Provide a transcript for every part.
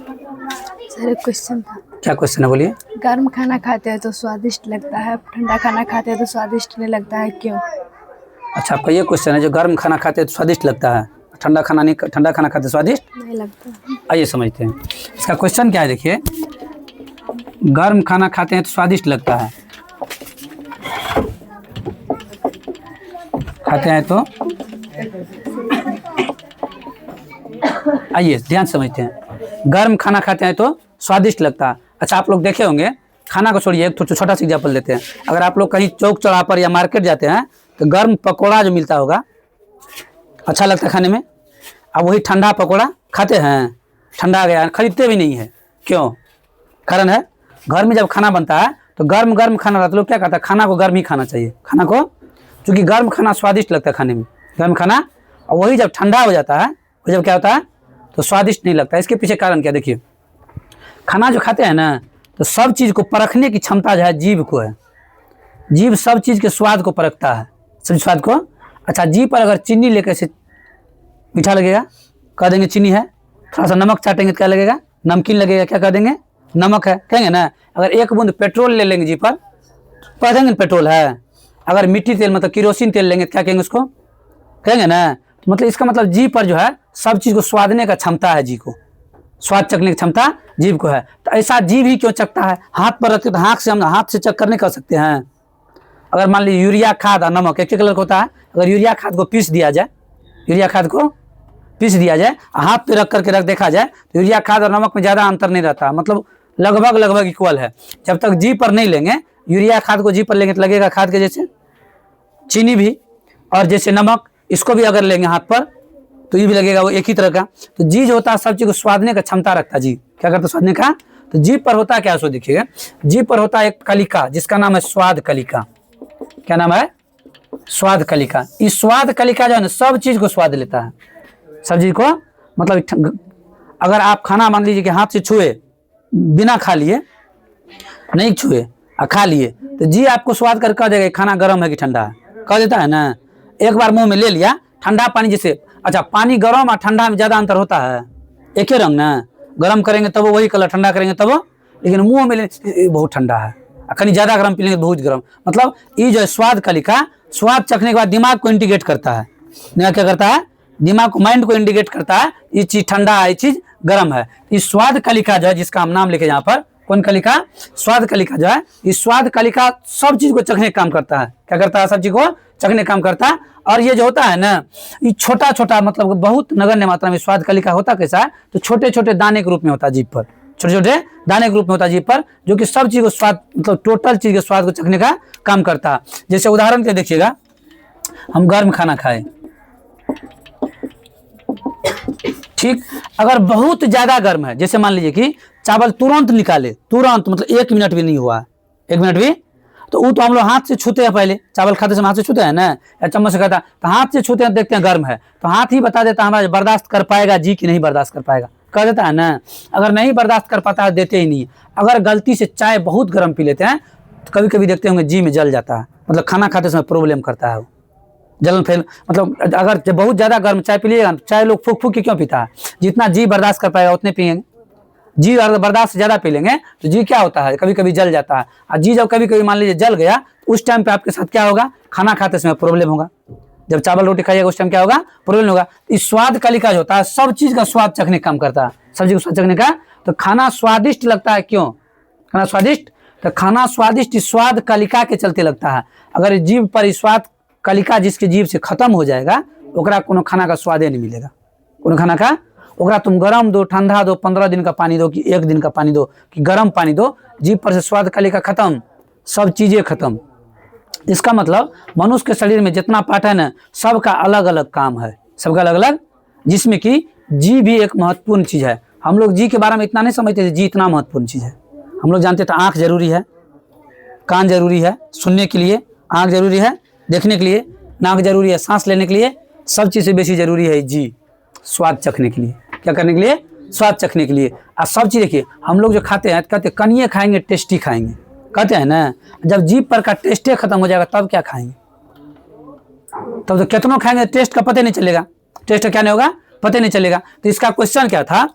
Sir एक question था। क्या क्वेश्चन है, बोलिए। गर्म खाना खाते हैं तो स्वादिष्ट लगता है, ठंडा खाना खाते हैं तो स्वादिष्ट नहीं लगता है, क्यों? अच्छा, आपका ये क्वेश्चन है, जो गर्म खाना खाते हैं तो स्वादिष्ट लगता है, ठंडा खाना नहीं, ठंडा खाना खाते स्वादिष्ट नहीं लगता। आइए समझते हैं इसका क्वेश्चन क्या है। देखिए, गर्म खाना खाते हैं तो स्वादिष्ट लगता है, खाते हैं तो, आइए ध्यान समझते हैं। गर्म खाना खाते हैं तो स्वादिष्ट लगता है। अच्छा, आप लोग देखे होंगे, खाना को छोड़िए, एक छोटा सा एग्जाम्पल देते हैं। अगर आप लोग कहीं चौक चौराहा पर या मार्केट जाते हैं तो गर्म पकौड़ा जो मिलता होगा, अच्छा लगता है खाने में। अब वही ठंडा पकौड़ा खाते हैं, ठंडा आ गया, खरीदते भी नहीं है। क्यों? कारण है, घर में जब खाना बनता है तो गर्म गर्म खाना रहता है, लोग क्या कहता है, खाना को गर्म ही खाना चाहिए। खाना को, क्योंकि गर्म खाना स्वादिष्ट लगता है खाने में, गर्म खाना। और वही जब ठंडा हो जाता है, वो जब क्या होता है तो स्वादिष्ट नहीं लगता। इसके पीछे कारण क्या, देखिए, खाना जो खाते हैं ना, तो सब चीज़ को परखने की क्षमता जो है जीभ को है। जीभ सब चीज़ के स्वाद को परखता है, सब स्वाद को। अच्छा, जीभ पर अगर चीनी लेकर से मीठा लगेगा, कह देंगे चीनी है। थोड़ा सा नमक चाटेंगे तो क्या लगेगा, नमकीन लगेगा, क्या कह देंगे, नमक है, कहेंगे ना। अगर एक बूंद पेट्रोल ले लेंगे जीभ पर, कह देंगे पेट्रोल है। अगर मिट्टी तेल मतलब केरोसिन तेल लेंगे तो क्या कहेंगे, उसको कहेंगे ना। मतलब इसका मतलब जीभ पर जो है सब चीज़ को स्वादने का क्षमता है, जीभ को स्वाद चखने की क्षमता जीभ को है। तो ऐसा जीभ ही क्यों चखता है? हाथ पर रखते तो हाथ से हम हाथ से चख कर नहीं कर सकते हैं। अगर मान लीजिए यूरिया खाद और नमक एक ही कलर का होता है, अगर यूरिया खाद को पीस दिया जाए, यूरिया खाद को पीस दिया जाए, हाथ पे रख करके देखा जाए तो यूरिया खाद और नमक में ज़्यादा अंतर नहीं रहता, मतलब लगभग इक्वल है। जब तक जीभ पर नहीं लेंगे, यूरिया खाद को जीभ पर लेंगे तो लगेगा खाद के जैसे। चीनी भी और जैसे नमक, इसको भी अगर लेंगे हाथ पर तो ये भी लगेगा वो एक ही तरह का। तो जीभ होता है सब चीज़ को स्वादने का क्षमता रखता है। जीभ क्या करता है, स्वादने का। तो जीभ पर होता है क्या, सो देखिएगा, जीभ पर होता है एक कलिका जिसका नाम है स्वाद कलिका। क्या नाम है? स्वाद कलिका। इस स्वाद कलिका जो है ना, सब चीज़ को स्वाद लेता है, सब चीज़ को। मतलब अगर आप खाना मान लीजिए कि हाथ से छुए, बिना खा लिए, नहीं छुए और खा लिए, तो जी आपको स्वाद कर कह देगा खाना गर्म है कि ठंडा है, कह देता है ना। एक बार मुंह में ले लिया, ठंडा पानी जैसे, अच्छा पानी गर्म और ठंडा में ज़्यादा अंतर होता है? एक ही रंग ना, गर्म करेंगे तब वही कलर, ठंडा करेंगे तब, लेकिन मुंह में ले बहुत ठंडा है, कहीं ज़्यादा गर्म पी लेंगे बहुत गर्म। मतलब ये जो है स्वाद कलिका, स्वाद चखने के बाद दिमाग को इंडिकेट करता है। दिमाग क्या करता है, दिमाग को, माइंड को इंडिकेट करता है ये चीज़ ठंडा है, ये चीज़ गर्म है। इस स्वाद कलिका जो है, जिसका हम नाम लिखे यहाँ पर, कौन कलिका, स्वाद कलिका जो है, इस स्वाद कलिका सब चीज़ को चखने का काम करता है। क्या करता है, सब चीज़ को चखने का काम करता है। और ये जो होता है ना, ये छोटा छोटा, मतलब बहुत नगण्य मात्रा में स्वाद कलिका होता कैसा है, तो छोटे छोटे दाने के रूप में होता है जीभ पर, छोटे छोटे दाने के रूप में होता है जीभ पर, जो कि सब चीज़ को स्वाद, मतलब टोटल चीज़ के स्वाद को चखने का काम करता है। जैसे उदाहरण के देखिएगा, हम गर्म खाना खाए, ठीक, अगर बहुत ज़्यादा गर्म है, जैसे मान लीजिए कि चावल तुरंत निकाले, तुरंत मतलब 1 मिनट भी नहीं हुआ, 1 मिनट भी, तो वो तो हम लोग हाथ से छूते हैं, पहले चावल खाते समय हाथ से छूते हैं ना, या चम्मच से खाता है, तो हाथ से छूते हैं, देखते हैं गर्म है, तो हाथ ही बता देता है हमारा बर्दाश्त कर पाएगा जी कि नहीं बर्दाश्त कर पाएगा, कह देता है ना। अगर नहीं बर्दाश्त कर पाता है, देते ही नहीं। अगर गलती से चाय बहुत गर्म पी लेते हैं तो कभी कभी देखते होंगे जी में जल जाता है, मतलब खाना खाते समय प्रॉब्लम करता है वो, जलन फैल। मतलब अगर जब बहुत ज़्यादा गर्म चाय पी लीजिएगा, चाय लोग फूक फूक के क्यों पीता है, जितना जी बर्दाश्त कर पाएगा उतने पिएंगे। जी अगर बर्दाश्त से ज़्यादा पी लेंगे तो जी क्या होता है, कभी कभी जल जाता है। और जी जब कभी कभी मान लीजिए जल गया, उस टाइम पे आपके साथ क्या होगा, खाना खाते समय प्रॉब्लम होगा। जब चावल रोटी खाइएगा उस टाइम क्या होगा, प्रॉब्लम होगा। इस स्वाद कलिका जो होता है, सब चीज़ का स्वाद चखने का काम करता है, सब चीज़ को स्वाद चखने का। तो खाना स्वादिष्ट लगता है, क्यों खाना स्वादिष्ट, तो खाना स्वादिष्ट स्वाद कलिका के चलते लगता है। अगर जीभ पर स्वाद कलिका जिसके जीभ से खत्म हो जाएगा, ओकरा कोनो खाना का स्वादे नहीं मिलेगा, कोनो खाना का। ओकरा तुम गरम दो, ठंडा दो, 15 दिन का पानी दो कि 1 दिन का पानी दो कि गरम पानी दो, जीभ पर से स्वाद कलिका खत्म, सब चीज़ें खत्म। इसका मतलब मनुष्य के शरीर में जितना पार्ट है ना, सबका अलग अलग काम है, सबका अलग अलग, जिसमें कि जी भी एक महत्वपूर्ण चीज़ है। हम लोग जी के बारे में इतना नहीं समझते थे, जी इतना महत्वपूर्ण चीज़ है। हम लोग जानते थे आँख जरूरी है, कान जरूरी है सुनने के लिए, आँख जरूरी है देखने के लिए, नाक जरूरी है सांस लेने के लिए, सब चीज़ से बेसी जरूरी है जी स्वाद चखने के लिए। क्या करने के लिए, स्वाद चखने के लिए। और सब चीज़ देखिए, हम लोग जो खाते हैं कहते कनिए खाएंगे टेस्टी खाएंगे, कहते हैं ना। जब जीभ पर का टेस्टे खत्म हो जाएगा तब क्या खाएंगे, तब तो कितनों खाएंगे, टेस्ट का पता नहीं चलेगा, टेस्ट क्या नहीं होगा, पता नहीं चलेगा। तो इसका क्वेश्चन क्या था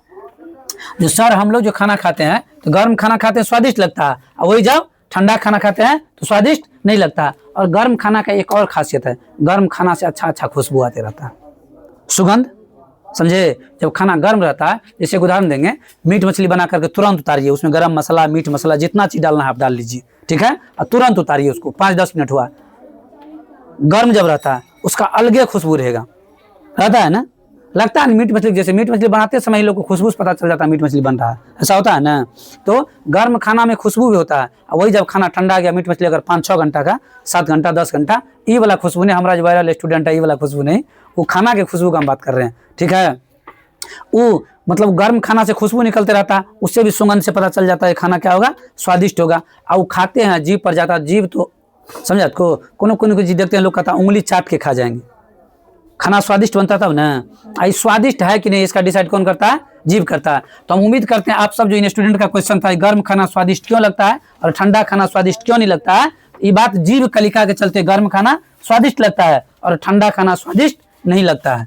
जो सर हम लोग जो खाना खाते हैं तो गर्म खाना खाते हैं स्वादिष्ट लगता है, और वही जब ठंडा खाना खाते हैं तो स्वादिष्ट नहीं लगता। और गर्म खाना का एक और खासियत है, गर्म खाना से अच्छा खुशबू आते रहता है, सुगंध, समझे। जब खाना गर्म रहता है, जैसे एक उदाहरण देंगे, मीट मछली बना करके तुरंत उतारिए, उसमें गरम मसाला, मीट मसाला जितना चीज डालना है आप डाल लीजिए, ठीक है, और तुरंत उतारिए उसको, 5-10 मिनट हुआ। गर्म जब रहता है उसका अलगे खुशबू रहेगा, रहता है ना, लगता है मीट मछली, जैसे मीट मछली बनाते समय ही लोग को खुशबू से पता चल जाता है मीट मछली बन रहा है, ऐसा होता है ना। तो गर्म खाना में खुशबू भी होता है, और वही जब खाना ठंडा गया, मीट मछली अगर 5-6 घंटा का, 7 घंटा 10 घंटा, ये वाला खुशबू नहीं, हमारा जो वायरल स्टूडेंट है ये वाला खुशबू नहीं, वो खाना के खुशबू का हम बात कर रहे हैं, ठीक है। वो मतलब गर्म खाना से खुशबू निकलते रहता है, उससे भी सुगंध से पता चल जाता है खाना क्या होगा, स्वादिष्ट होगा। और वो खाते हैं, जीभ पर जाता है, जीभ तो समझा को कोनो चीज देखते हैं लोग कहता है उंगली चाट के खा जाएंगे, खाना स्वादिष्ट बनता तब ना। आई स्वादिष्ट है कि नहीं इसका डिसाइड कौन करता है, जीभ करता है। तो हम उम्मीद करते हैं आप सब, जो इन स्टूडेंट का क्वेश्चन था गर्म खाना स्वादिष्ट क्यों लगता है और ठंडा खाना स्वादिष्ट क्यों नहीं लगता है, ये बात जीभ कलिका के चलते गर्म खाना स्वादिष्ट लगता है और ठंडा खाना स्वादिष्ट नहीं लगता है।